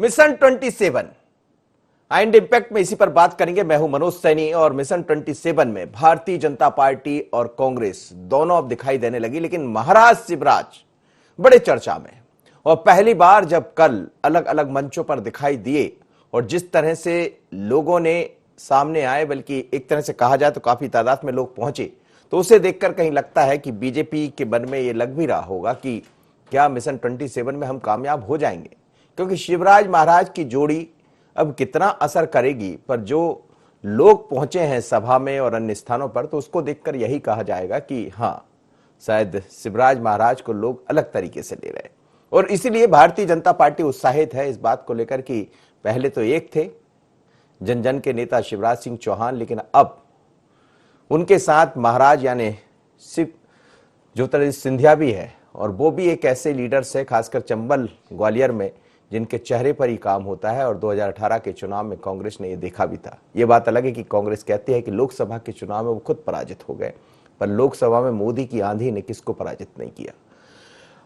Mission 27 and impact में इसी पर बात करेंगे। मैं हूं मनोज सैनी और मिशन 27 में भारतीय जनता पार्टी और कांग्रेस दोनों अब दिखाई देने लगी, लेकिन महाराज शिवराज बड़े चर्चा में। और पहली बार जब कल अलग अलग मंचों पर दिखाई दिए और जिस तरह से लोगों ने सामने आए, बल्कि एक तरह से कहा जाए तो काफी तादाद में लोग पहुंचे, तो उसे देखकर कहीं लगता है कि बीजेपी के मन में यह लग भी रहा होगा कि क्या मिशन 27 में हम कामयाब हो जाएंगे, क्योंकि शिवराज महाराज की जोड़ी अब कितना असर करेगी। पर जो लोग पहुंचे हैं सभा में और अन्य स्थानों पर, तो उसको देखकर यही कहा जाएगा कि हां, शायद शिवराज महाराज को लोग अलग तरीके से ले रहे हैं। और इसीलिए भारतीय जनता पार्टी उत्साहित है इस बात को लेकर कि पहले तो एक थे जन जन के नेता शिवराज सिंह चौहान, लेकिन अब उनके साथ महाराज यानी शिव ज्योतिरादित्य सिंधिया भी है। और वो भी एक ऐसे लीडर्स है, खासकर चंबल ग्वालियर में, जिनके चेहरे पर ही काम होता है। और 2018 के चुनाव में कांग्रेस ने यह देखा भी था। यह बात अलग है कि कांग्रेस कहती है कि लोकसभा के चुनाव में वो खुद पराजित हो गए, पर लोकसभा में मोदी की आंधी ने किसको पराजित नहीं किया।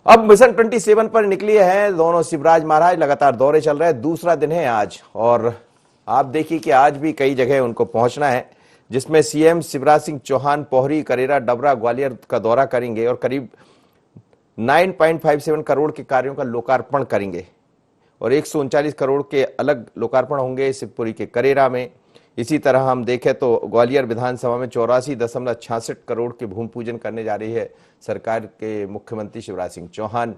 अब मिशन 27 पर निकली है दोनों शिवराज महाराज। लगातार दौरे चल रहे हैं, दूसरा दिन है आज। और आप देखिए कि आज भी कई जगह उनको पहुंचना है, जिसमें सीएम शिवराज सिंह चौहान पोहरी, करेरा, डबरा, ग्वालियर का दौरा करेंगे और करीब 9.57 करोड़ के कार्यों का लोकार्पण करेंगे। और 139 करोड़ के अलग लोकार्पण होंगे शिवपुरी के करेरा में। इसी तरह हम देखें तो ग्वालियर विधानसभा में 84.66 करोड़ के भूमि पूजन करने जा रही है सरकार के मुख्यमंत्री शिवराज सिंह चौहान।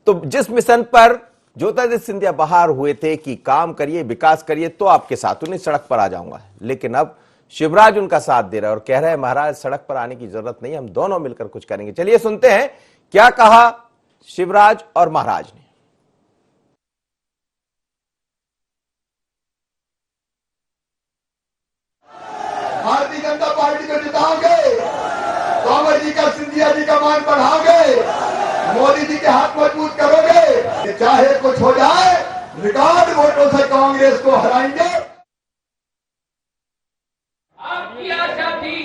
तो जिस मिशन पर ज्योतिरादित्य सिंधिया बाहर हुए थे कि काम करिए, विकास करिए, तो आपके साथ उन्हें सड़क पर आ जाऊंगा, लेकिन अब शिवराज उनका साथ दे रहा है और कह रहे हैं महाराज सड़क पर आने की जरूरत नहीं, हम दोनों मिलकर कुछ करेंगे। चलिए सुनते हैं क्या कहा शिवराज और महाराज ने। भारतीय जनता पार्टी को जिताओगे, कांग्रेस जी का, सिंधिया जी का मान बढ़ाओगे, मोदी जी के हाथ मजबूत करोगे, चाहे कुछ हो जाए रिकॉर्ड वोटों से कांग्रेस को हराएंगे। आपकी आशा थी,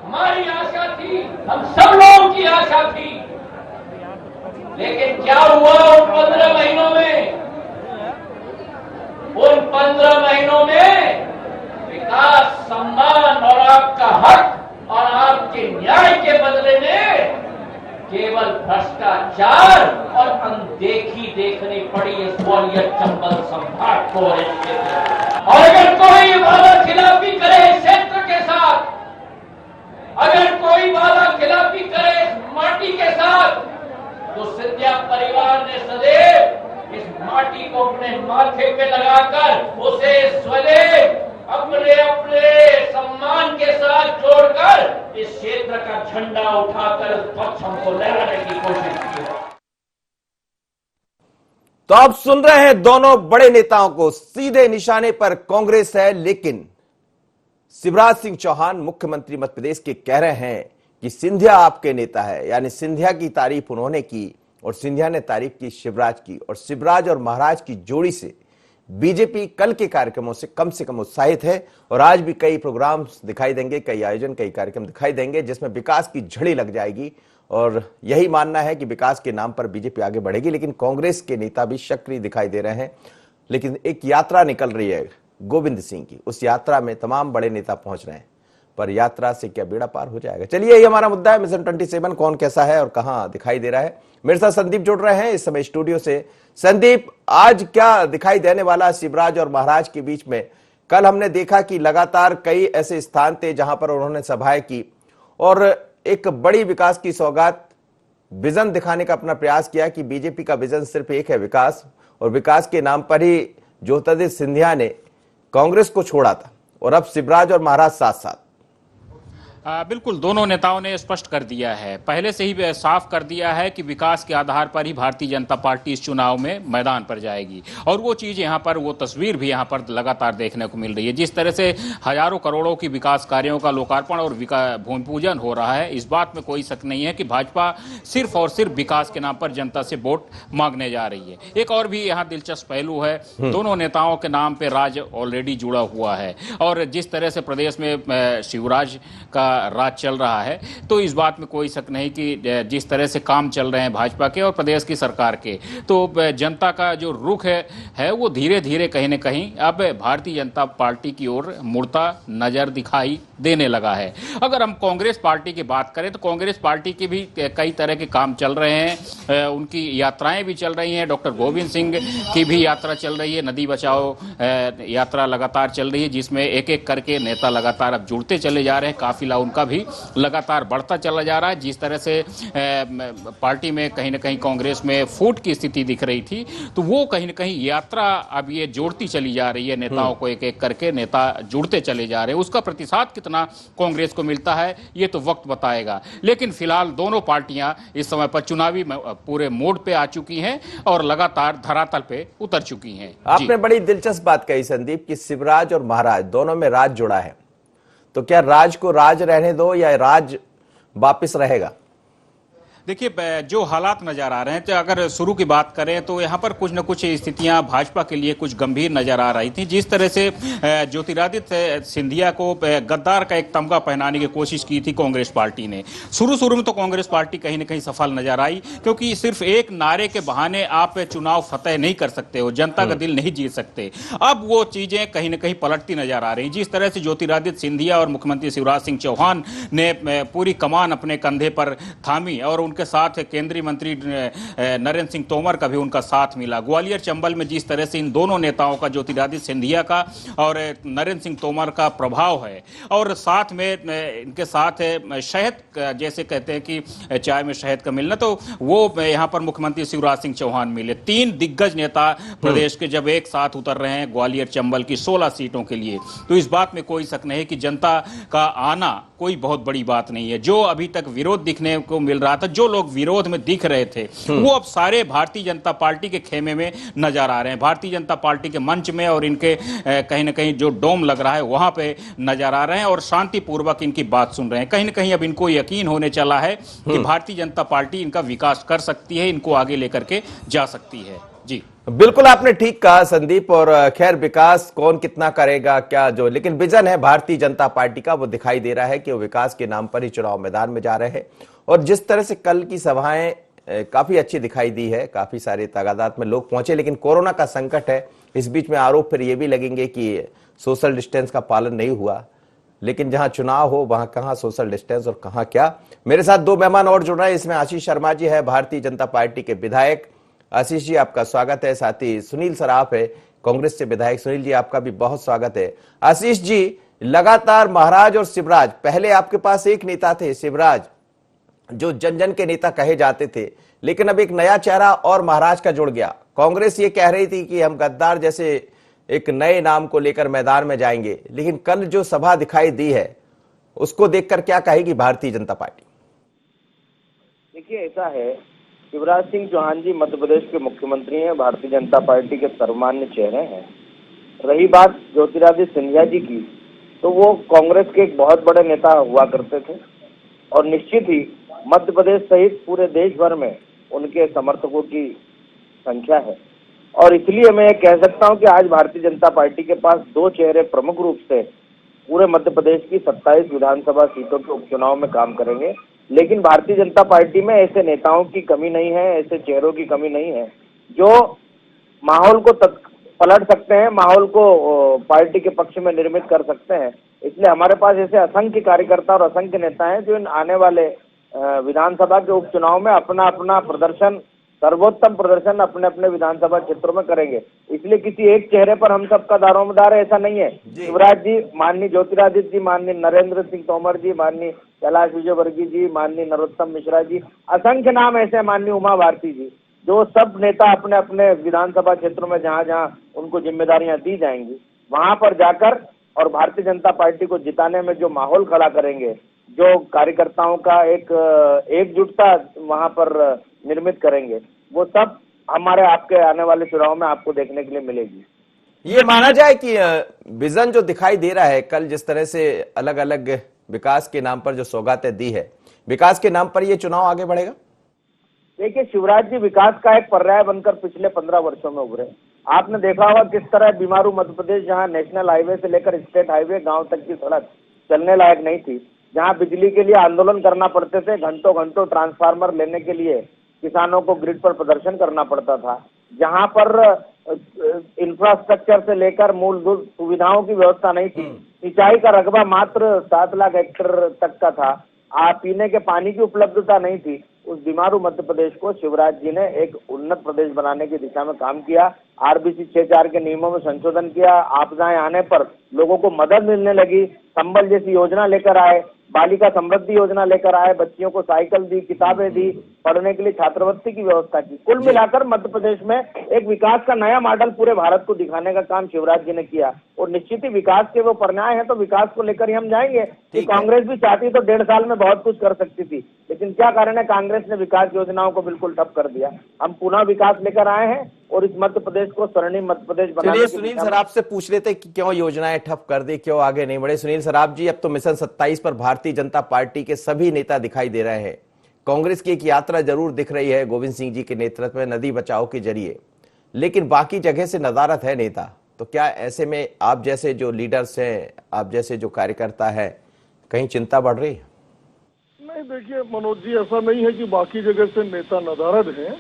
हमारी आशा थी, हम सब लोगों की आशा थी, लेकिन क्या हुआ उन 15 महीनों में? उन 15 महीनों में विकास, सम्मान और आपका हक और आपके न्याय के बदले में केवल भ्रष्टाचार और अनदेखी देखनी पड़ी इस ग्वालियर चंबल संभाग को। और अगर कोई वादा खिलाफी करे इस क्षेत्र के साथ, अगर कोई वादा खिलाफी करे इस माटी के साथ, तो सिंधिया परिवार ने सदैव इस माटी को अपने माथे पे लगाकर उसे स्वदेव अपने अपने सम्मान के साथ जोड़कर इस क्षेत्र का झंडा उठाकर उस पक्ष को लहराने की कोशिश की। तो आप सुन रहे हैं दोनों बड़े नेताओं को, सीधे निशाने पर कांग्रेस है, लेकिन शिवराज सिंह चौहान मुख्यमंत्री मध्य प्रदेश के कह रहे हैं कि सिंधिया आपके नेता है। यानी सिंधिया की तारीफ उन्होंने की और सिंधिया ने तारीफ की शिवराज की। और शिवराज और महाराज की जोड़ी से बीजेपी कल के कार्यक्रमों से कम उत्साहित है। और आज भी कई प्रोग्राम दिखाई देंगे, कई आयोजन, कई कार्यक्रम दिखाई देंगे, जिसमें विकास की झड़ी लग जाएगी। और यही मानना है कि विकास के नाम पर बीजेपी आगे बढ़ेगी। लेकिन कांग्रेस के नेता भी सक्रिय दिखाई दे रहे हैं। लेकिन एक यात्रा निकल रही है गोविंद सिंह की, उस यात्रा में तमाम बड़े नेता पहुंच रहे हैं, पर यात्रा से क्या बेड़ा पार हो जाएगा? चलिए, यही हमारा मुद्दा है। मिशन 27 कौन कैसा है और कहां दिखाई दे रहा है? मेरे साथ संदीप जुड़ रहे हैं इस समय स्टूडियो से। संदीप, आज क्या दिखाई देने वाला शिवराज और महाराज के बीच में? कल हमने देखा कि लगातार कई ऐसे स्थान थे जहां पर उन्होंने सभाएं की और एक बड़ी विकास की सौगात, विजन दिखाने का अपना प्रयास किया कि बीजेपी का विजन सिर्फ एक है, विकास। और विकास के नाम पर ही ज्योतिरादित्य सिंधिया ने कांग्रेस को छोड़ा था और अब शिवराज और महाराज साथ साथ। बिल्कुल, दोनों नेताओं ने स्पष्ट कर दिया है, पहले से ही साफ कर दिया है कि विकास के आधार पर ही भारतीय जनता पार्टी इस चुनाव में मैदान पर जाएगी। और वो चीज़ यहाँ पर, वो तस्वीर भी यहाँ पर लगातार देखने को मिल रही है। जिस तरह से हजारों करोड़ों की विकास कार्यों का लोकार्पण और भूमि पूजन हो रहा है, इस बात में कोई शक नहीं है कि भाजपा सिर्फ और सिर्फ विकास के नाम पर जनता से वोट मांगने जा रही है। एक और भी यहाँ दिलचस्प पहलू है, दोनों नेताओं के नाम पर राज ऑलरेडी जुड़ा हुआ है। और जिस तरह से प्रदेश में शिवराज का राज चल रहा है, तो इस बात में कोई शक नहीं कि जिस तरह से काम चल रहे हैं भाजपा के और प्रदेश की सरकार के, तो जनता का जो रुख है वो धीरे धीरे कहीं ना कहीं अब भारतीय जनता पार्टी की ओर मुड़ता नजर दिखाई देने लगा है। अगर हम कांग्रेस पार्टी की बात करें तो कांग्रेस पार्टी के भी कई तरह के काम चल रहे हैं, उनकी यात्राएं भी चल रही हैं। डॉक्टर गोविंद सिंह की भी यात्रा चल रही है, नदी बचाओ यात्रा लगातार चल रही है, जिसमें एक एक करके नेता लगातार अब जुड़ते चले जा रहे हैं। काफिला उनका भी लगातार बढ़ता चला जा रहा है। जिस तरह से पार्टी में कहीं ना कहीं कांग्रेस में फूट की स्थिति दिख रही थी, तो वो कहीं ना कहीं यात्रा अब ये जोड़ती चली जा रही है। नेताओं को एक एक करके नेता जुड़ते चले जा रहे हैं। उसका प्रतिशत कितना कांग्रेस को मिलता है ये तो वक्त बताएगा, लेकिन फिलहाल दोनों पार्टियां इस समय पर चुनावी पूरे मोड पे आ चुकी हैं और लगातार धरातल पे उतर चुकी हैं। आपने बड़ी दिलचस्प बात कही संदीप कि शिवराज और महाराज दोनों में राज जुड़ा है, तो क्या राज को राज रहने दो या राज वापिस रहेगा? देखिए, जो हालात नजर आ रहे हैं, तो अगर शुरू की बात करें तो यहाँ पर कुछ न कुछ स्थितियां भाजपा के लिए कुछ गंभीर नजर आ रही थी। जिस तरह से ज्योतिरादित्य सिंधिया को गद्दार का एक तमगा पहनाने की कोशिश की थी कांग्रेस पार्टी ने। शुरू में तो कांग्रेस पार्टी कहीं ना कहीं सफल नजर आई, क्योंकि सिर्फ एक नारे के बहाने आप चुनाव फतेह नहीं कर सकते हो, जनता का दिल नहीं जीत सकते। अब वो चीजें कहीं ना कहीं पलटती नजर आ रही। जिस तरह से ज्योतिरादित्य सिंधिया और मुख्यमंत्री शिवराज सिंह चौहान ने पूरी कमान अपने कंधे पर थामी और के साथ केंद्रीय मंत्री नरेंद्र सिंह तोमर का भी उनका साथ मिला। ग्वालियर चंबल में जिस तरह से इन दोनों नेताओं का, ज्योतिरादित्य सिंधिया का और नरेंद्र सिंह तोमर का प्रभाव है, और साथ में इनके साथ शहद, जैसे कहते हैं कि चाय में शहद का मिलना, तो वो यहां पर मुख्यमंत्री शिवराज सिंह चौहान मिले। 3 दिग्गज नेता प्रदेश के जब एक साथ उतर रहे हैं ग्वालियर चंबल की 16 सीटों के लिए, तो इस बात में कोई शक नहीं कि जनता का आना कोई बहुत बड़ी बात नहीं है। जो अभी तक विरोध दिखने को मिल रहा था, जो लोग विरोध में दिख रहे थे, वो अब सारे भारतीय जनता पार्टी के खेमे में नजर आ रहे हैं। भारतीय जनता पार्टी के मंच में और इनके कहीं ना कहीं जो डोम लग रहा है वहां पे नजर आ रहे हैं और शांतिपूर्वक इनकी बात सुन रहे हैं। कहीं ना कहीं अब इनको यकीन होने चला है कि भारतीय जनता पार्टी इनका विकास कर सकती है, इनको आगे लेकर के जा सकती है। जी बिल्कुल, आपने ठीक कहा संदीप। और खैर, विकास कौन कितना करेगा क्या, जो लेकिन विजन है भारतीय जनता पार्टी का, वो दिखाई दे रहा है कि वो विकास के नाम पर ही चुनाव मैदान में जा रहे हैं। और जिस तरह से कल की सभाएं काफी अच्छी दिखाई दी है, काफी सारे तादाद में लोग पहुंचे, लेकिन कोरोना का संकट है। इस बीच में आरोप फिर ये भी लगेंगे कि सोशल डिस्टेंस का पालन नहीं हुआ, लेकिन जहां चुनाव हो वहां कहां सोशल डिस्टेंस और कहां क्या। मेरे साथ 2 मेहमान और जुड़ रहे हैं। इसमें आशीष शर्मा जी है, भारतीय जनता पार्टी के विधायक। आशीष जी, आपका स्वागत है। साथ ही सुनील सराफ है, कांग्रेस से विधायक। सुनील जी, आपका भी बहुत स्वागत है। आशीष जी, लगातार महाराज और शिवराज, पहले आपके पास एक नेता थे शिवराज, जो जन जन के नेता कहे जाते थे, लेकिन अब एक नया चेहरा और महाराज का जुड़ गया। कांग्रेस ये कह रही थी कि हम गद्दार जैसे एक नए नाम को लेकर मैदान में जाएंगे, लेकिन कल जो सभा दिखाई दी है उसको देखकर क्या कहेगी भारतीय जनता पार्टी? देखिए, ऐसा है, शिवराज सिंह चौहान जी मध्य प्रदेश के मुख्यमंत्री हैं, भारतीय जनता पार्टी के सर्वमान्य चेहरे हैं। रही बात ज्योतिरादित्य सिंधिया जी की, तो वो कांग्रेस के एक बहुत बड़े नेता हुआ करते थे और निश्चित ही मध्य प्रदेश सहित पूरे देश भर में उनके समर्थकों की संख्या है। और इसलिए मैं कह सकता हूं कि आज भारतीय जनता पार्टी के पास 2 चेहरे प्रमुख रूप से पूरे मध्य प्रदेश की 27 विधानसभा सीटों के उपचुनाव में काम करेंगे। लेकिन भारतीय जनता पार्टी में ऐसे नेताओं की कमी नहीं है, ऐसे चेहरों की कमी नहीं है जो माहौल को पलट सकते हैं, माहौल को पार्टी के पक्ष में निर्मित कर सकते हैं। इसलिए हमारे पास ऐसे असंख्य कार्यकर्ता और असंख्य नेता हैं जो इन आने वाले विधानसभा के उपचुनाव में अपना अपना प्रदर्शन, सर्वोत्तम प्रदर्शन अपने अपने विधानसभा क्षेत्रों में करेंगे। इसलिए किसी एक चेहरे पर हम सबका दारोमदार है, ऐसा नहीं है। शिवराज जी, माननीय ज्योतिरादित्य जी, माननीय नरेंद्र सिंह तोमर जी, माननीय कैलाश विजयवर्गीय जी, माननीय नरोत्तम मिश्रा जी, असंख्य नाम ऐसे, माननीय उमा भारती जी, जो सब नेता अपने अपने विधानसभा क्षेत्रों में जहां जहां उनको जिम्मेदारियां दी जाएंगी वहां पर जाकर और भारतीय जनता पार्टी को जिताने में जो माहौल खड़ा करेंगे, जो कार्यकर्ताओं का एक एकजुटता वहां पर निर्मित करेंगे, वो सब हमारे आपके आने वाले चुनाव में आपको देखने के लिए मिलेगी। ये माना जाए कि विजन जो दिखाई दे रहा है कल, जिस तरह से अलग अलग विकास के नाम पर जो सौगातें दी है, विकास के नाम पर ये चुनाव आगे बढ़ेगा? देखिए, शिवराज जी विकास का एक पर्याय बनकर पिछले 15 वर्षों में उभरे। आपने देखा होगा किस तरह बीमारू मध्य प्रदेश, जहां नेशनल हाईवे से लेकर स्टेट हाईवे, गांव तक की सड़क चलने लायक नहीं थी, जहां बिजली के लिए आंदोलन करना पड़ते थे, घंटों घंटों ट्रांसफार्मर लेने के लिए किसानों को ग्रिड पर प्रदर्शन करना पड़ता था, जहां पर इंफ्रास्ट्रक्चर से लेकर मूलभूत सुविधाओं की व्यवस्था नहीं थी, सिंचाई का रकबा मात्र 7 लाख हेक्टेयर तक का था, पीने के पानी की उपलब्धता नहीं थी, उस बीमारू मध्य प्रदेश को शिवराज जी ने एक उन्नत प्रदेश बनाने की दिशा में काम किया। आरबीसी 6(4) के नियमों में संशोधन किया, आपदाएं आने पर लोगों को मदद मिलने लगी, संबल जैसी योजना लेकर आए, बालिका समृद्धि योजना लेकर आए, बच्चियों को साइकिल दी, किताबें दी, पढ़ने के लिए छात्रवृत्ति की व्यवस्था की। कुल मिलाकर मध्य प्रदेश में एक विकास का नया मॉडल पूरे भारत को दिखाने का काम शिवराज जी ने किया, और निश्चित ही विकास के वो पर्याय हैं, तो विकास को लेकर ही हम जाएंगे कि कांग्रेस भी चाहती तो 1.5 साल में बहुत कुछ कर सकती थी, लेकिन क्या कारण है, कांग्रेस ने विकास योजनाओं को बिल्कुल ठप कर दिया। हम पुनः विकास लेकर आए हैं और इस मध्य प्रदेश को स्वर्णिम मध्य प्रदेश बनाने। चलिए सुनील सराफ से पूछ लेते कि क्यों योजनाएं ठप कर दी, क्यों आगे नहीं बढ़े। सुनील सराफ जी, अब तो मिशन 27 पर भारतीय जनता पार्टी के सभी नेता दिखाई दे रहे हैं, कांग्रेस की एक यात्रा जरूर दिख रही है गोविंद सिंह जी के नेतृत्व में नदी बचाओ के जरिए, लेकिन बाकी जगह से नदारत है नेता, तो क्या ऐसे में आप जैसे जो लीडर्स हैं, आप जैसे जो कार्यकर्ता है, कहीं चिंता बढ़ रही है? नहीं, देखिए मनोज जी, ऐसा नहीं है कि बाकी जगह से नेता नदारद हैं,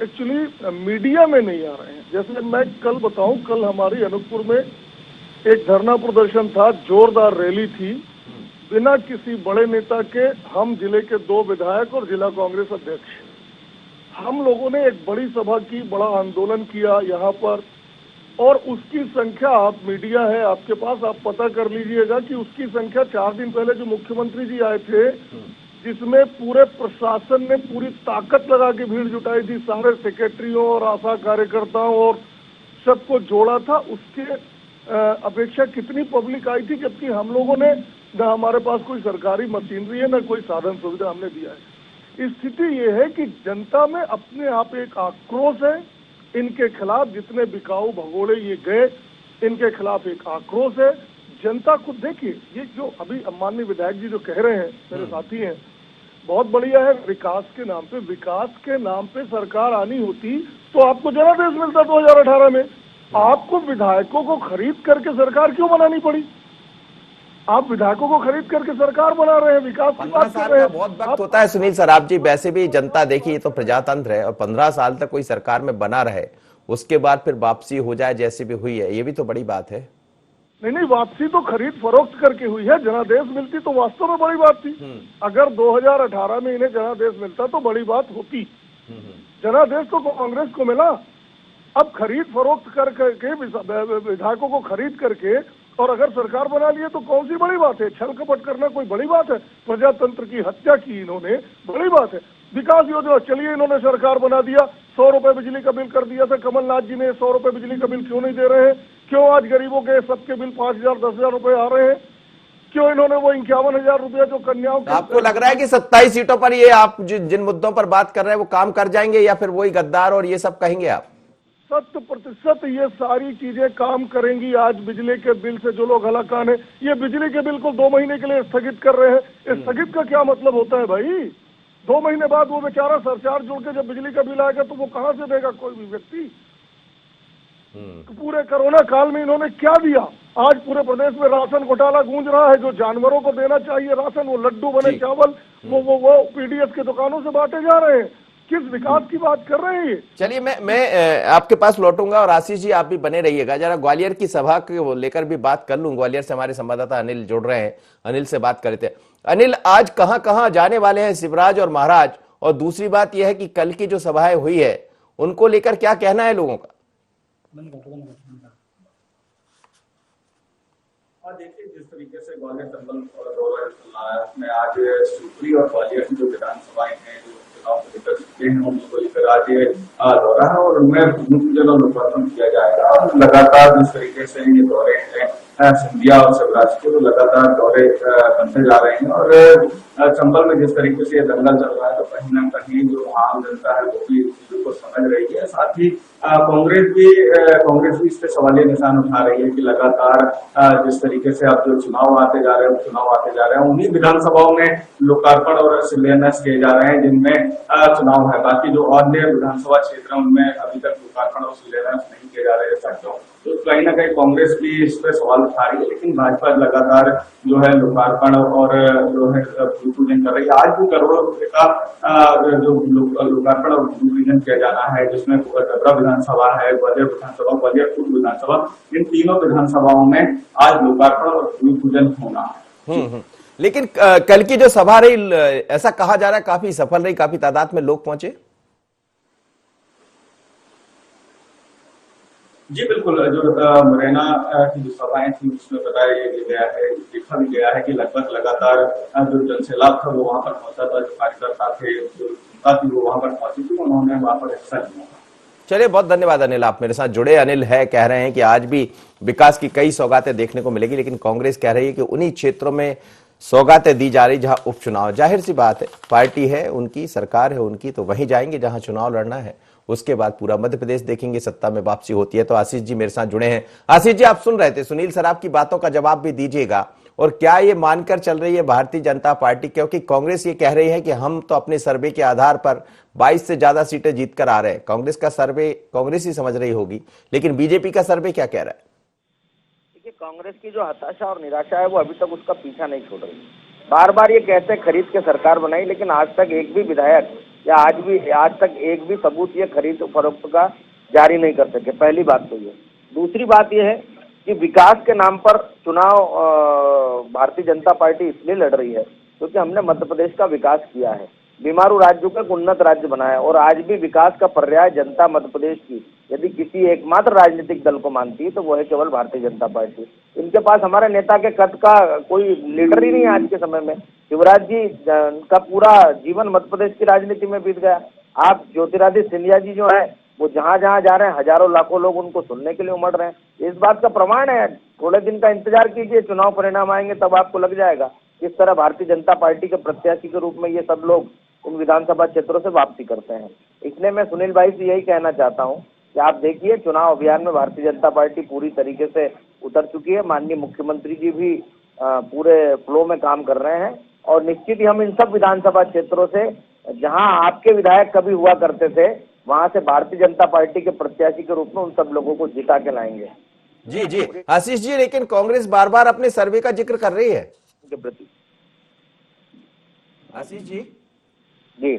एक्चुअली मीडिया में नहीं आ रहे हैं। जैसे मैं कल बताऊं, कल हमारी अनूपपुर में एक धरना प्रदर्शन था, जोरदार रैली थी, बिना किसी बड़े नेता के हम जिले के 2 विधायक और जिला कांग्रेस अध्यक्ष, हम लोगों ने एक बड़ी सभा की, बड़ा आंदोलन किया यहाँ पर, और उसकी संख्या, आप मीडिया है आपके पास, आप पता कर लीजिएगा कि उसकी संख्या 4 दिन पहले जो मुख्यमंत्री जी आए थे, जिसमें पूरे प्रशासन ने पूरी ताकत लगा के भीड़ जुटाई थी, सारे सेक्रेटरियों और आशा कार्यकर्ताओं और सबको जोड़ा था, उसके अपेक्षा कितनी पब्लिक आई थी, जबकि हम लोगों ने न हमारे पास कोई सरकारी मशीनरी है, न कोई साधन सुविधा हमने दिया है। स्थिति ये है कि जनता में अपने आप एक आक्रोश है, इनके खिलाफ जितने बिकाऊ भगोड़े ये गए, इनके खिलाफ एक आक्रोश है। जनता को देखिए, ये जो अभी माननीय विधायक जी जो कह रहे हैं, मेरे साथी हैं, बहुत बढ़िया है, विकास के नाम पे सरकार आनी होती तो आपको जनादेश मिलता 2018 में। आपको विधायकों को खरीद करके सरकार क्यों बनानी पड़ी? आप विधायकों को खरीद करके सरकार बना रहे हैं, विकास की बात कर रहे हैं। बहुत वक्त होता है सुनील सराफ जी, वैसे भी जनता देखिए, ये तो प्रजातंत्र है, और 15 साल तक कोई सरकार में बना रहे, उसके बाद फिर वापसी हो जाए जैसे भी हुई है, ये भी तो बड़ी बात है। नहीं, वापसी तो खरीद फरोख्त करके हुई है, जनादेश मिलती तो वास्तव में बड़ी बात थी। अगर 2018 में इन्हें जनादेश मिलता तो बड़ी बात होती। जनादेश तो कांग्रेस को मिला, अब खरीद फरोख्त करके विधायकों को खरीद करके और अगर सरकार बना लिए तो कौन सी बड़ी बात है? छल कपट करना कोई बड़ी बात है? प्रजातंत्र की हत्या की इन्होंने, बड़ी बात है। विकास योजना, चलिए इन्होंने सरकार बना दिया, 100 रुपए बिजली का बिल कर दिया था, कमलनाथ जी ने 100 रुपए बिजली का बिल क्यों नहीं दे रहे हैं? क्यों आज गरीबों के सबके बिल 5,000 10,000 रुपए आ रहे हैं? क्यों इन्होंने वो 51,000 रुपया जो कन्याओं के, आपको लग रहा है कि 27 सीटों पर ये आप जिन मुद्दों पर बात कर रहे हैं वो काम कर जाएंगे, या फिर वही गद्दार और ये सब कहेंगे आप? 100% ये सारी चीजें काम करेंगी। आज बिजली के बिल से जो लोग हलाकान है, ये बिजली के बिल को 2 महीने के लिए स्थगित कर रहे हैं। स्थगित का क्या मतलब होता है भाई? 2 महीने बाद वो बेचारा सरचार्ज जोड़ के जब बिजली का बिल आएगा तो वो कहां से देगा कोई भी व्यक्ति? तो पूरे कोरोना काल में इन्होंने क्या दिया? आज पूरे प्रदेश में राशन घोटाला गूंज रहा है। जो जानवरों को देना चाहिए राशन, वो लड्डू बने चावल वो पीडीएस के दुकानों से बांटे जा रहे हैं। किस विकास की बात कर रहे हैं? चलिए मैं आपके पास लौटूंगा, और आशीष जी आप भी बने रहिएगा, जरा ग्वालियर की सभा को लेकर भी बात कर लूं। ग्वालियर से हमारे संवाददाता अनिल जुड़ रहे हैं, अनिल से बात करते हैं। अनिल, आज कहां कहां जाने वाले हैं शिवराज और महाराज? और दूसरी बात यह है कि कल की जो सभाएं हुई है उनको लेकर क्या कहना है लोगों का? देखिए, जिस तरीके से ग्वालियर संबल दौरा चल रहा है, उसमें आज शिवपुरी और ग्वालियर की जो विधानसभाएं हैं जो चुनाव को लेकर चुके हैं, उनको लेकर आज ये दौरा है और उनमें मुख्य लोकार्पण किया जाएगा। और लगातार जिस तरीके से ये दौरे हैं सिंधिया और शिवराज के, तो लगातार दौरे बनते जा रहे हैं। और संबल में जिस तरीके से ये दंगल चल रहा है, तो कहीं ना कहीं जो आम जनता है वो भी इस चीज को समझ रही है। साथ ही कांग्रेस भी इस पे सवालिया निशान उठा रही है कि लगातार जिस तरीके से अब जो चुनाव आते जा रहे हैं, उन्हीं विधानसभाओं में लोकार्पण और शिलान्यास किए जा रहे हैं जिनमें चुनाव है। बाकी जो अन्य विधानसभा क्षेत्र है उनमें अभी तक लोकार्पण और शिलान्यास नहीं किए जा रहे हैं। तो कहीं ना कहीं कांग्रेस भी इस पर सवाल उठा रही है, लेकिन भाजपा लगातार जो है लोकार्पण और जो है भूमि पूजन कर रही है। आज भी करोड़ों रुपए का जो लोकार्पण और भूमि पूजन किया जाना है, जिसमें डबरा विधानसभा है, ग्वालियर विधानसभा, ग्वालियर पूर्व विधानसभा, इन तीनों विधानसभाओं में आज लोकार्पण और भूमि पूजन होना है। लेकिन कल की जो सभा रही, ऐसा कहा जा रहा है काफी सफल रही, काफी तादाद में लोग पहुंचे। जी बिल्कुल, जो मुरैना की जो सभाएं थी उसमें बताया गया है, देखा भी गया है कि लगभग लगातार जो जनसैलाब था वो वहां पर पहुंचा था, जो कार्यकर्ता थे, जो जनता थी वो वहां पर पहुंची थी, उन्होंने वहां पर हिस्सा लिया। चलिए, बहुत धन्यवाद अनिल, आप मेरे साथ जुड़े। अनिल है कह रहे हैं कि आज भी विकास की कई सौगातें देखने को मिलेगी, लेकिन कांग्रेस कह रही है कि उन्हीं क्षेत्रों में सौगातें दी जा रही जहां उपचुनाव। जाहिर सी बात है, पार्टी है उनकी, सरकार है उनकी, तो वहीं जाएंगे जहां चुनाव लड़ना है। उसके बाद पूरा मध्य प्रदेश देखेंगे, सत्ता में वापसी होती है। तो आशीष जी मेरे साथ जुड़े हैं। आशीष जी, आप सुन रहे थे, सुनील सराफ की बातों का जवाब भी दीजिएगा। और क्या ये मानकर चल रही है भारतीय जनता पार्टी, क्योंकि कांग्रेस ये कह रही है कि हम तो अपने सर्वे के आधार पर 22 से ज्यादा सीटें जीत कर आ रहे हैं। कांग्रेस का सर्वे कांग्रेस ही समझ रही होगी, लेकिन बीजेपी का सर्वे क्या कह रहा है? देखिए, कांग्रेस की जो हताशा और निराशा है वो अभी तक उसका पीछा नहीं छोड़ रही। बार बार ये कहते हैं खरीद के सरकार बनाई, लेकिन आज तक एक भी विधायक या आज तक एक भी सबूत ये खरीद फरोख्त का जारी नहीं कर सके। पहली बात तो ये। दूसरी बात ये है कि विकास के नाम पर चुनाव भारतीय जनता पार्टी इसलिए लड़ रही है क्योंकि हमने मध्य प्रदेश का विकास किया है, बीमारू राज्यों को एक उन्नत राज्य बनाया, और आज भी विकास का पर्याय जनता मध्य प्रदेश की यदि किसी एकमात्र राजनीतिक दल को मानती है तो वो है केवल भारतीय जनता पार्टी। इनके पास हमारे नेता के कद का कोई लीडर ही नहीं है आज के समय में। शिवराज जी का पूरा जीवन मध्य प्रदेश की राजनीति में बीत गया। आप ज्योतिरादित्य सिंधिया जी जो है वो जहां जहां जा रहे हैं, हजारों लाखों लोग उनको सुनने के लिए उमड़ रहे हैं। इस बात का प्रमाण है, थोड़े दिन का इंतजार कीजिए, चुनाव परिणाम आएंगे तब आपको लग जाएगा किस तरह भारतीय जनता पार्टी के प्रत्याशी के रूप में ये सब लोग उन विधानसभा क्षेत्रों से वापसी करते हैं। इसलिए मैं सुनील भाई से यही कहना चाहता हूं कि आप देखिए, चुनाव अभियान में भारतीय जनता पार्टी पूरी तरीके से उतर चुकी है। माननीय मुख्यमंत्री जी भी पूरे फ्लो में काम कर रहे हैं, और निश्चित ही हम इन सब विधानसभा क्षेत्रों से जहां आपके विधायक कभी हुआ करते थे वहां से भारतीय जनता पार्टी के प्रत्याशी के रूप में उन सब लोगों को जिता के लाएंगे। जी जी आशीष जी, लेकिन कांग्रेस बार बार अपने सर्वे का जिक्र कर रही है के प्रति। आशीष जी, जी,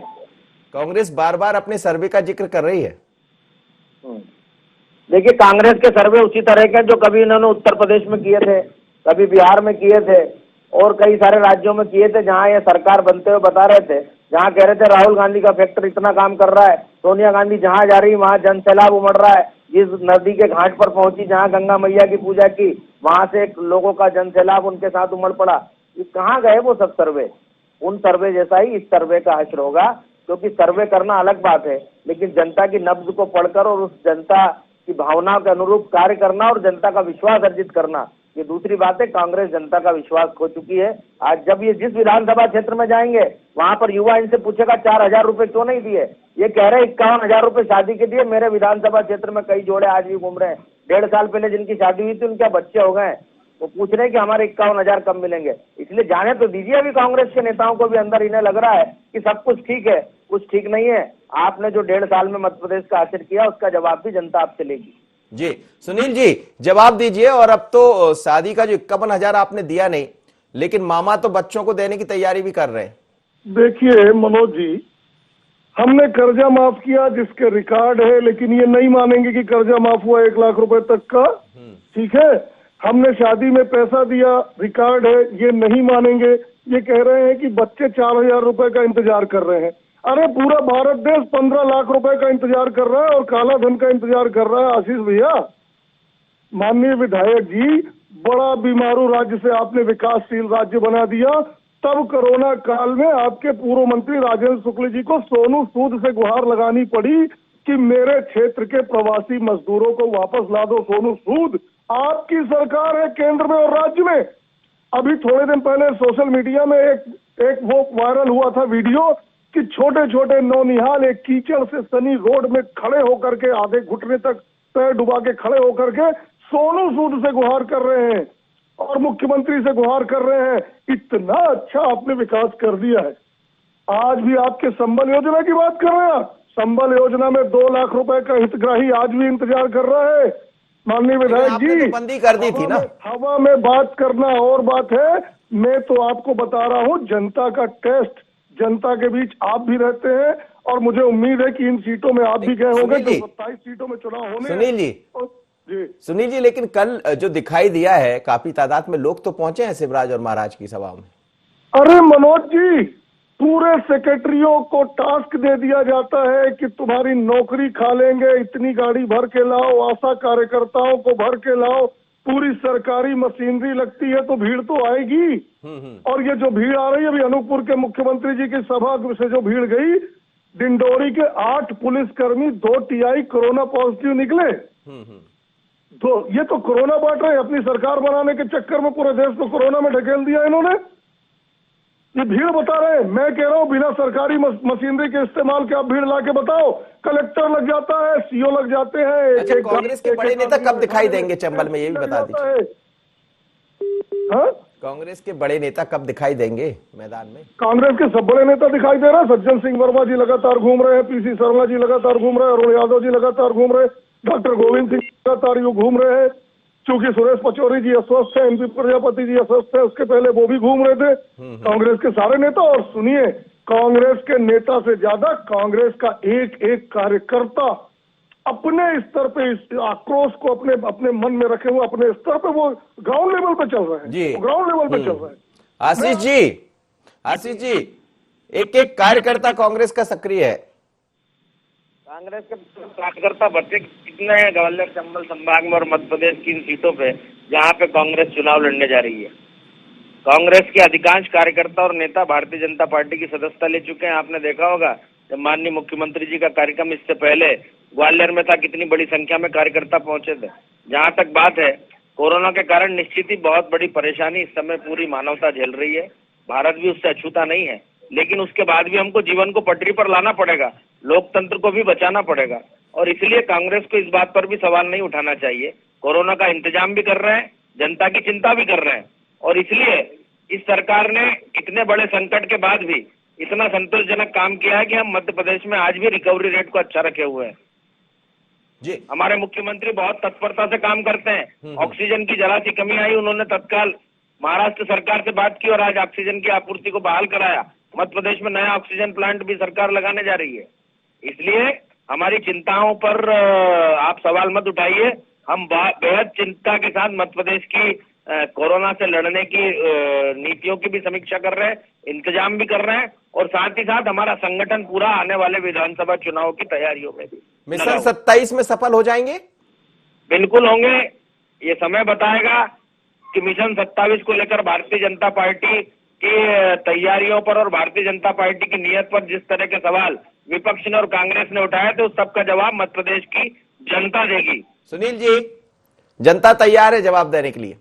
कांग्रेस बार बार अपने सर्वे का जिक्र कर रही है। देखिए, कांग्रेस के सर्वे उसी तरह के जो कभी इन्होंने उत्तर प्रदेश में किए थे, कभी बिहार में किए थे, और कई सारे राज्यों में किए थे जहां ये सरकार बनते हुए बता रहे थे, जहां कह रहे थे राहुल गांधी का फैक्टर इतना काम कर रहा है, सोनिया गांधी जहां जा रही वहां जन सैलाब उमड़ रहा है, जिस नदी के घाट पर पहुंची जहां गंगा मैया की पूजा की वहां से लोगों का जन सैलाब उनके साथ उमड़ पड़ा। ये कहाँ गए वो सब सर्वे? उन सर्वे जैसा ही इस सर्वे का हश्र होगा, क्योंकि सर्वे करना अलग बात है, लेकिन जनता की नब्ज को पढ़कर और उस जनता की भावनाओं के अनुरूप कार्य करना और जनता का विश्वास अर्जित करना, ये दूसरी बात है। कांग्रेस जनता का विश्वास खो चुकी है। आज जब ये जिस विधानसभा क्षेत्र में जाएंगे वहां पर युवा इनसे पूछेगा 4,000 रुपए क्यों नहीं दिए, ये कह रहे 51,000 रुपए शादी के दिए। मेरे विधानसभा क्षेत्र में कई जोड़े आज भी घूम रहे हैं, 1.5 साल पहले जिनकी शादी हुई थी उनके बच्चे हो गए, वो पूछ रहे हैं कि हमारे 51,000 कब मिलेंगे। इसलिए जाने तो दीजिए, अभी कांग्रेस के नेताओं को भी अंदर इन्हें लग रहा है कि सब कुछ ठीक है, कुछ ठीक नहीं है। आपने जो 1.5 साल में मध्य प्रदेश का हासिल किया उसका जवाब भी जनता आपसे लेगी। जी सुनील जी, जवाब दीजिए। और अब तो शादी का जो 51,000 आपने दिया नहीं, लेकिन मामा तो बच्चों को देने की तैयारी भी कर रहे हैं। देखिए मनोज जी, हमने कर्जा माफ किया जिसके रिकॉर्ड है, लेकिन ये नहीं मानेंगे कि कर्जा माफ हुआ 1 लाख रुपए तक का, ठीक है। हमने शादी में पैसा दिया, रिकॉर्ड है, ये नहीं मानेंगे। ये कह रहे हैं कि बच्चे 4,000 रुपए का इंतजार कर रहे हैं। अरे पूरा भारत देश 15 लाख रुपए का इंतजार कर रहा है और काला धन का इंतजार कर रहा है। आशीष भैया, माननीय विधायक जी, बड़ा बीमारू राज्य से आपने विकासशील राज्य बना दिया। तब कोरोना काल में आपके पूर्व मंत्री राजेंद्र शुक्ल जी को सोनू सूद से गुहार लगानी पड़ी कि मेरे क्षेत्र के प्रवासी मजदूरों को वापस ला दो सोनू सूद। आपकी सरकार है केंद्र में और राज्य में। अभी थोड़े दिन पहले सोशल मीडिया में एक वो वायरल हुआ था वीडियो कि छोटे छोटे नौनिहाल एक कीचड़ से सनी रोड में खड़े होकर के आधे घुटने तक पैर डुबा के खड़े होकर के सोनू सूद से गुहार कर रहे हैं और मुख्यमंत्री से गुहार कर रहे हैं। इतना अच्छा आपने विकास कर दिया है। आज भी आपके संबल योजना की बात कर रहे हैं आप। संबल योजना में 2 लाख रुपए का हितग्राही आज भी इंतजार कर रहा है। माननीय लेकिन विधायक आपने जी, तो बंदी कर दी थी ना। हवा में बात करना और बात है। मैं तो आपको बता रहा हूँ, जनता का टेस्ट, जनता के बीच आप भी रहते हैं और मुझे उम्मीद है कि इन सीटों में आप भी गए होंगे। सुनील जी, जो 27 सीटों में चुनाव होने हैं। सुनील जी, जी सुनील जी, लेकिन कल जो दिखाई दिया है काफी तादाद में लोग तो पहुंचे हैं शिवराज और महाराज की सभा में। अरे मनोज जी, पूरे सेक्रेटरियों को टास्क दे दिया जाता है कि तुम्हारी नौकरी खा लेंगे, इतनी गाड़ी भर के लाओ, आशा कार्यकर्ताओं को भर के लाओ, पूरी सरकारी मशीनरी लगती है तो भीड़ तो आएगी। और ये जो भीड़ आ रही है, अभी अनूपपुर के मुख्यमंत्री जी की सभा से जो भीड़ गई, डिंडोरी के 8 पुलिसकर्मी 2 टीआई कोरोना पॉजिटिव निकले। तो ये तो कोरोना बांट रहे हैं, अपनी सरकार बनाने के चक्कर में पूरे देश को कोरोना में ढकेल दिया इन्होंने। ये भीड़ बता रहे हैं, मैं कह रहा हूं बिना सरकारी मशीनरी के इस्तेमाल के आप भीड़ लाके बताओ। कलेक्टर लग जाता है, सीओ लग जाते हैं। अच्छा, कांग्रेस के बड़े नेता कब दिखाई देंगे चंबल में, ये भी बता दीजिए। हाँ, कांग्रेस के बड़े नेता कब दिखाई देंगे मैदान में? कांग्रेस के सब बड़े नेता दिखाई दे रहे हैं। सज्जन सिंह वर्मा जी लगातार घूम रहे हैं, पीसी शर्मा जी लगातार घूम रहे हैं, अरुण यादव जी लगातार घूम रहे हैं, डॉक्टर गोविंद सिंह लगातार यूं घूम रहे हैं। चूंकि सुरेश पचौरी जी अस्वस्थ है, एमपी प्रजापति जी अस्वस्थ है, उसके पहले वो भी घूम रहे थे। कांग्रेस के सारे नेता, और सुनिए, कांग्रेस के नेता से ज्यादा कांग्रेस का एक एक कार्यकर्ता अपने स्तर पे इस आक्रोश को अपने मन में रखे हुए, अपने स्तर पे वो ग्राउंड लेवल पे चल रहे हैं, ग्राउंड लेवल पे चल रहे हैं। आशीष जी, एक एक कार्यकर्ता कांग्रेस का सक्रिय है। कांग्रेस के कार्यकर्ता बच्चे कितने हैं ग्वालियर चंबल संभाग में और मध्य प्रदेश की इन सीटों पे जहां पे कांग्रेस चुनाव लड़ने जा रही है? कांग्रेस के अधिकांश कार्यकर्ता और नेता भारतीय जनता पार्टी की सदस्यता ले चुके हैं। आपने देखा होगा जब माननीय मुख्यमंत्री जी का कार्यक्रम इससे पहले ग्वालियर में था, कितनी बड़ी संख्या में कार्यकर्ता पहुंचे थे। जहां तक बात है, कोरोना के कारण निश्चित ही बहुत बड़ी परेशानी इस समय पूरी मानवता झेल रही है। भारत भी उससे अछूता नहीं है, लेकिन उसके बाद भी हमको जीवन को पटरी पर लाना पड़ेगा, लोकतंत्र को भी बचाना पड़ेगा। और इसलिए कांग्रेस को इस बात पर भी सवाल नहीं उठाना चाहिए। कोरोना का इंतजाम भी कर रहे हैं, जनता की चिंता भी कर रहे हैं, और इसलिए इस सरकार ने इतने बड़े संकट के बाद भी इतना संतोषजनक काम किया है कि हम मध्य प्रदेश में आज भी रिकवरी रेट को अच्छा रखे हुए हैं जी। हमारे मुख्यमंत्री बहुत तत्परता से काम करते हैं। ऑक्सीजन की जरा सी कमी आई, उन्होंने तत्काल महाराष्ट्र सरकार से बात की और आज ऑक्सीजन की आपूर्ति को बहाल कराया। मध्य प्रदेश में नया ऑक्सीजन प्लांट भी सरकार लगाने जा रही है। इसलिए हमारी चिंताओं पर आप सवाल मत उठाइए। हम बेहद चिंता के साथ मध्य प्रदेश की कोरोना से लड़ने की नीतियों की भी समीक्षा कर रहे हैं, इंतजाम भी कर रहे हैं, और साथ ही साथ हमारा संगठन पूरा आने वाले विधानसभा चुनाव की तैयारियों में भी। मिशन 27 में सफल हो जाएंगे? बिल्कुल होंगे। ये समय बताएगा कि मिशन 27 को लेकर भारतीय जनता पार्टी की तैयारियों पर और भारतीय जनता पार्टी की नीयत पर जिस तरह के सवाल विपक्ष ने और कांग्रेस ने उठाए थे, उस सबका जवाब मध्य प्रदेश की जनता देगी। सुनील जी, जनता तैयार है जवाब देने के लिए?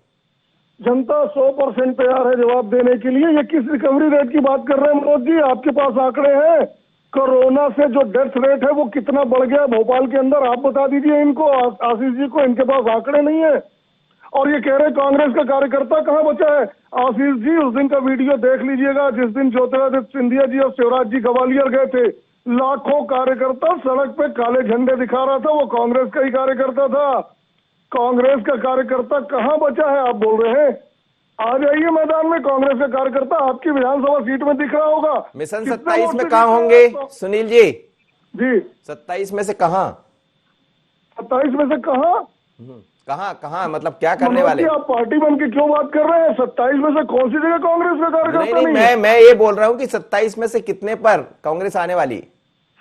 जनता 100% तैयार है जवाब देने के लिए। ये किस रिकवरी रेट की बात कर रहे हैं मनोज जी? आपके पास आंकड़े हैं? कोरोना से जो डेथ रेट है वो कितना बढ़ गया भोपाल के अंदर, आप बता दीजिए इनको, आशीष जी को। इनके पास आंकड़े नहीं है और ये कह रहे कांग्रेस का कार्यकर्ता कहाँ बचा है। आशीष जी, उस दिन का वीडियो देख लीजिएगा जिस दिन ज्योतिरादित्य सिंधिया जी और शिवराज जी ग्वालियर गए थे। लाखों कार्यकर्ता सड़क पे काले झंडे दिखा रहा था, वो कांग्रेस का ही कार्यकर्ता था। कांग्रेस का कार्यकर्ता कहाँ बचा है आप बोल रहे हैं? आ जाइए मैदान में, कांग्रेस का कार्यकर्ता आपकी विधानसभा सीट में दिख रहा होगा। मिशन 27 में कहाँ होंगे सुनील जी? जी 27 में से कहाँ? 27 में से कहाँ? कहाँ मतलब क्या करने वाले? आप पार्टी बन के क्यों बात कर रहे हैं? 27 में से कौन सी जगह कांग्रेस का कार्यकर्ता नहीं? मैं ये बोल रहा हूँ कि 27 में से कितने पर कांग्रेस आने वाली?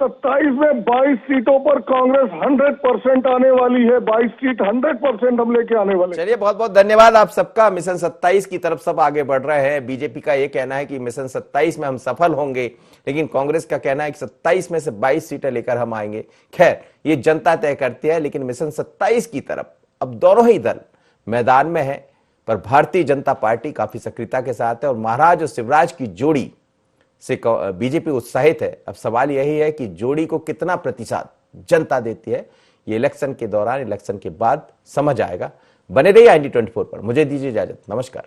27 में 22 सीटों पर कांग्रेस 100% आने वाली है। 22 सीट 100% हम लेके आने वाले। चलिए, बहुत बहुत धन्यवाद आप सबका। मिशन 27 की तरफ सब आगे बढ़ रहे हैं। बीजेपी का ये कहना है कि मिशन 27 में हम सफल होंगे, लेकिन कांग्रेस का कहना है कि 27 में से 22 सीटें लेकर हम आएंगे। खैर, ये जनता तय करती है, लेकिन मिशन 27 की तरफ अब दोनों ही दल मैदान में है, पर भारतीय जनता पार्टी काफी सक्रियता के साथ है और महाराज और शिवराज की जोड़ी से बीजेपी उत्साहित है। अब सवाल यही है कि जोड़ी को कितना प्रतिशत जनता देती है, ये इलेक्शन के दौरान, इलेक्शन के बाद समझ आएगा। बने रहिए IND 24 पर। मुझे दीजिए इजाजत, नमस्कार।